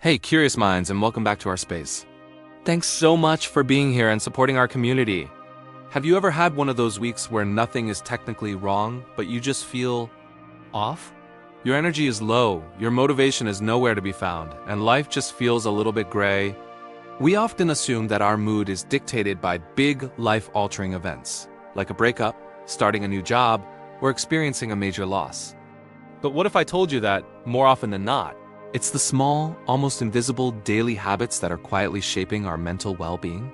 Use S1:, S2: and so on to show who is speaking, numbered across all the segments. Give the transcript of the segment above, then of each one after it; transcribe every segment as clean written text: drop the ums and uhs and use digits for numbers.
S1: Hey, curious minds, and welcome back to our space. Thanks so much for being here and supporting our community. Have you ever had one of those weeks where nothing is technically wrong, but you just feel off? Your energy is low, your motivation is nowhere to be found, and life just feels a little bit gray. We often assume that our mood is dictated by big, life-altering events, like a breakup, starting a new job, or experiencing a major loss. But what if I told you that, more often than not, it's the small, almost invisible daily habits that are quietly shaping our mental well-being?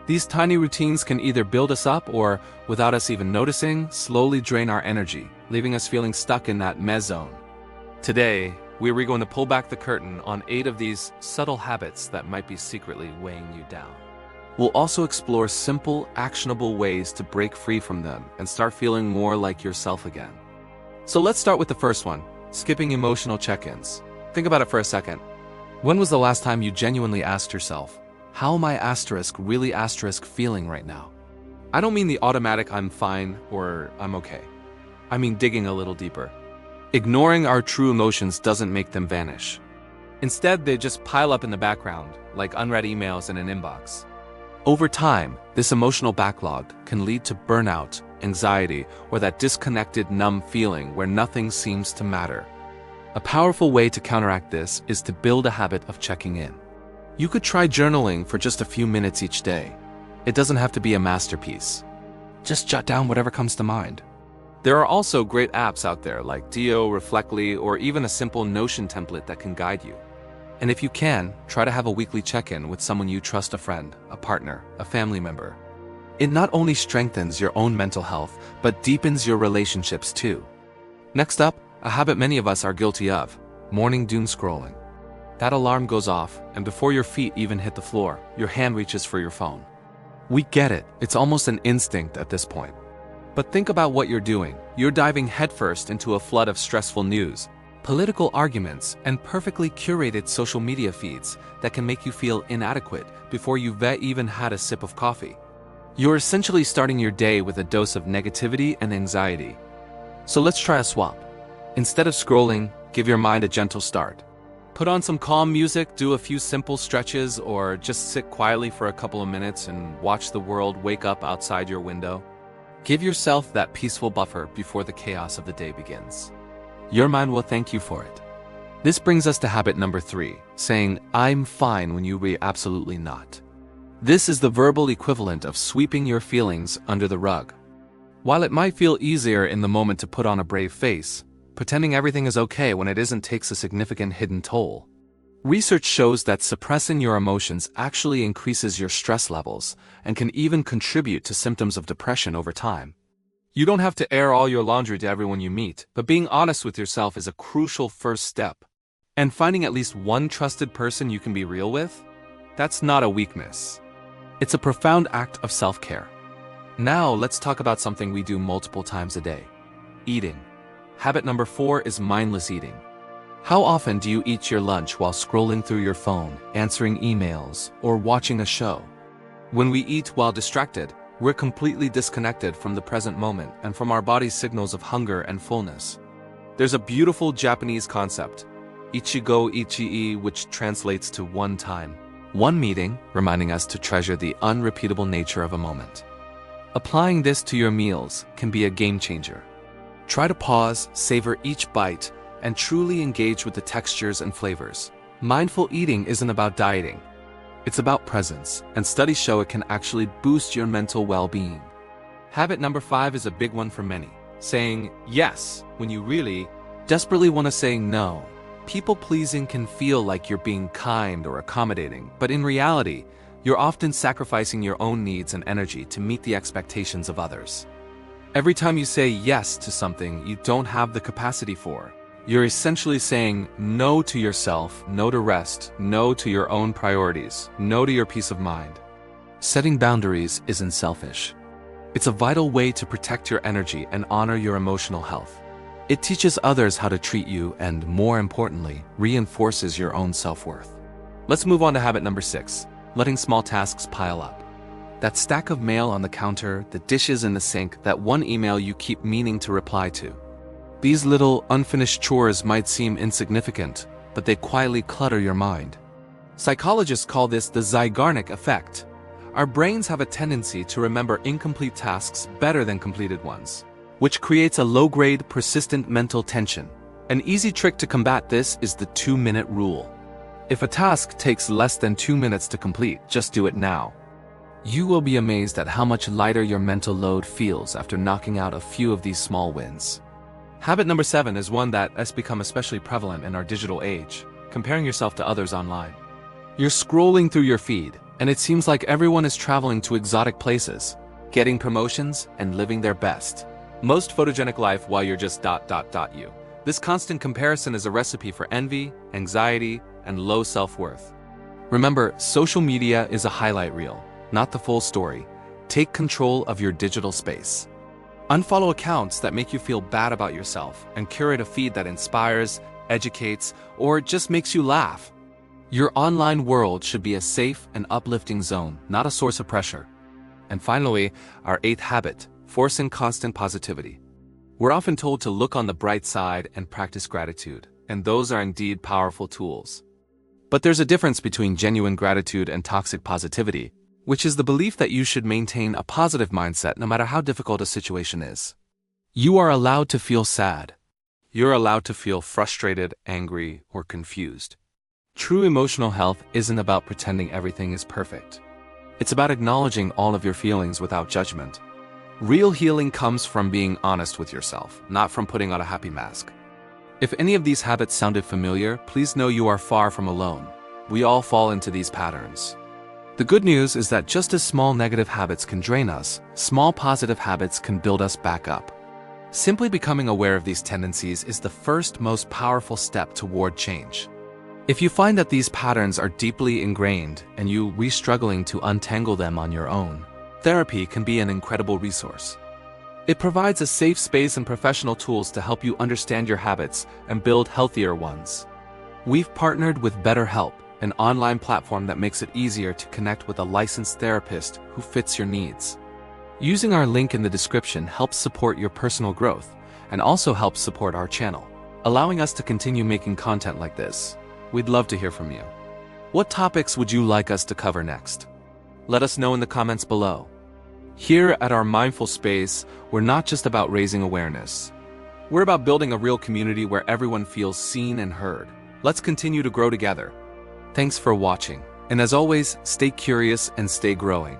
S1: These tiny routines can either build us up or, without us even noticing, slowly drain our energy, leaving us feeling stuck in that meh zone. Today, we're going to pull back the curtain on 8 of these subtle habits that might be secretly weighing you down. We'll also explore simple, actionable ways to break free from them and start feeling more like yourself again. So let's start with the first one, skipping emotional check-ins. Think about it for a second. When was the last time you genuinely asked yourself, how am I really feeling right now? I don't mean the automatic I'm fine or I'm okay. I mean digging a little deeper. Ignoring our true emotions doesn't make them vanish. Instead, they just pile up in the background, like unread emails in an inbox. Over time, this emotional backlog can lead to burnout, anxiety, or that disconnected, numb feeling where nothing seems to matter. A powerful way to counteract this is to build a habit of checking in. You could try journaling for just a few minutes each day. It doesn't have to be a masterpiece. Just jot down whatever comes to mind. There are also great apps out there like Dio, Reflectly, or even a simple Notion template that can guide you. And if you can, try to have a weekly check-in with someone you trust, a friend, a partner, a family member. It not only strengthens your own mental health, but deepens your relationships too. Next up, a habit many of us are guilty of, morning doom scrolling. That alarm goes off, and before your feet even hit the floor, your hand reaches for your phone. We get it, it's almost an instinct at this point. But think about what you're doing. You're diving headfirst into a flood of stressful news, political arguments, and perfectly curated social media feeds that can make you feel inadequate before you've even had a sip of coffee. You're essentially starting your day with a dose of negativity and anxiety. So let's try a swap. Instead of scrolling, give your mind a gentle start. Put on some calm music, do a few simple stretches, or just sit quietly for a couple of minutes and watch the world wake up outside your window. Give yourself that peaceful buffer before the chaos of the day begins. Your mind will thank you for it. This brings us to habit number 3, saying, I'm fine when you're absolutely not. This is the verbal equivalent of sweeping your feelings under the rug. While it might feel easier in the moment to put on a brave face, pretending everything is okay when it isn't takes a significant hidden toll. Research shows that suppressing your emotions actually increases your stress levels and can even contribute to symptoms of depression over time. You don't have to air all your laundry to everyone you meet, but being honest with yourself is a crucial first step. And finding at least one trusted person you can be real with? That's not a weakness. It's a profound act of self-care. Now let's talk about something we do multiple times a day. Eating. Habit number 4 is mindless eating. How often do you eat your lunch while scrolling through your phone, answering emails, or watching a show? When we eat while distracted, we're completely disconnected from the present moment and from our body's signals of hunger and fullness. There's a beautiful Japanese concept, Ichigo Ichii, which translates to one time, one meeting, reminding us to treasure the unrepeatable nature of a moment. Applying this to your meals can be a game changer. Try to pause, savor each bite, and truly engage with the textures and flavors. Mindful eating isn't about dieting. It's about presence, and studies show it can actually boost your mental well-being. Habit number 5 is a big one for many, saying yes when you really desperately want to say no. People-pleasing can feel like you're being kind or accommodating, but in reality, you're often sacrificing your own needs and energy to meet the expectations of others. Every time you say yes to something you don't have the capacity for, you're essentially saying no to yourself, no to rest, no to your own priorities, no to your peace of mind. Setting boundaries isn't selfish. It's a vital way to protect your energy and honor your emotional health. It teaches others how to treat you and, more importantly, reinforces your own self-worth. Let's move on to habit number 6, letting small tasks pile up. That stack of mail on the counter, the dishes in the sink, that one email you keep meaning to reply to. These little unfinished chores might seem insignificant, but they quietly clutter your mind. Psychologists call this the Zeigarnik effect. Our brains have a tendency to remember incomplete tasks better than completed ones, which creates a low-grade, persistent mental tension. An easy trick to combat this is the 2-minute rule. If a task takes less than 2 minutes to complete, just do it now. You will be amazed at how much lighter your mental load feels after knocking out a few of these small wins. Habit number 7 is one that has become especially prevalent in our digital age: comparing yourself to others online. You're scrolling through your feed, and it seems like everyone is traveling to exotic places, getting promotions, and living their best. Most photogenic life while you're just ... you. This constant comparison is a recipe for envy, anxiety, and low self-worth. Remember, social media is a highlight reel, not the full story. Take control of your digital space. Unfollow accounts that make you feel bad about yourself and curate a feed that inspires, educates, or just makes you laugh. Your online world should be a safe and uplifting zone, not a source of pressure. And finally, our 8th habit: forcing constant positivity. We're often told to look on the bright side and practice gratitude, and those are indeed powerful tools. But there's a difference between genuine gratitude and toxic positivity, which is the belief that you should maintain a positive mindset no matter how difficult a situation is. You are allowed to feel sad. You're allowed to feel frustrated, angry, or confused. True emotional health isn't about pretending everything is perfect. It's about acknowledging all of your feelings without judgment. Real healing comes from being honest with yourself, not from putting on a happy mask. If any of these habits sounded familiar, please know you are far from alone. We all fall into these patterns. The good news is that just as small negative habits can drain us, small positive habits can build us back up. Simply becoming aware of these tendencies is the first most powerful step toward change. If you find that these patterns are deeply ingrained and you're struggling to untangle them on your own, therapy can be an incredible resource. It provides a safe space and professional tools to help you understand your habits and build healthier ones. We've partnered with BetterHelp, an online platform that makes it easier to connect with a licensed therapist who fits your needs. Using our link in the description helps support your personal growth and also helps support our channel, allowing us to continue making content like this. We'd love to hear from you. What topics would you like us to cover next? Let us know in the comments below. Here at our Mindful Space, we're not just about raising awareness. We're about building a real community where everyone feels seen and heard. Let's continue to grow together. Thanks for watching, and as always, stay curious and stay growing.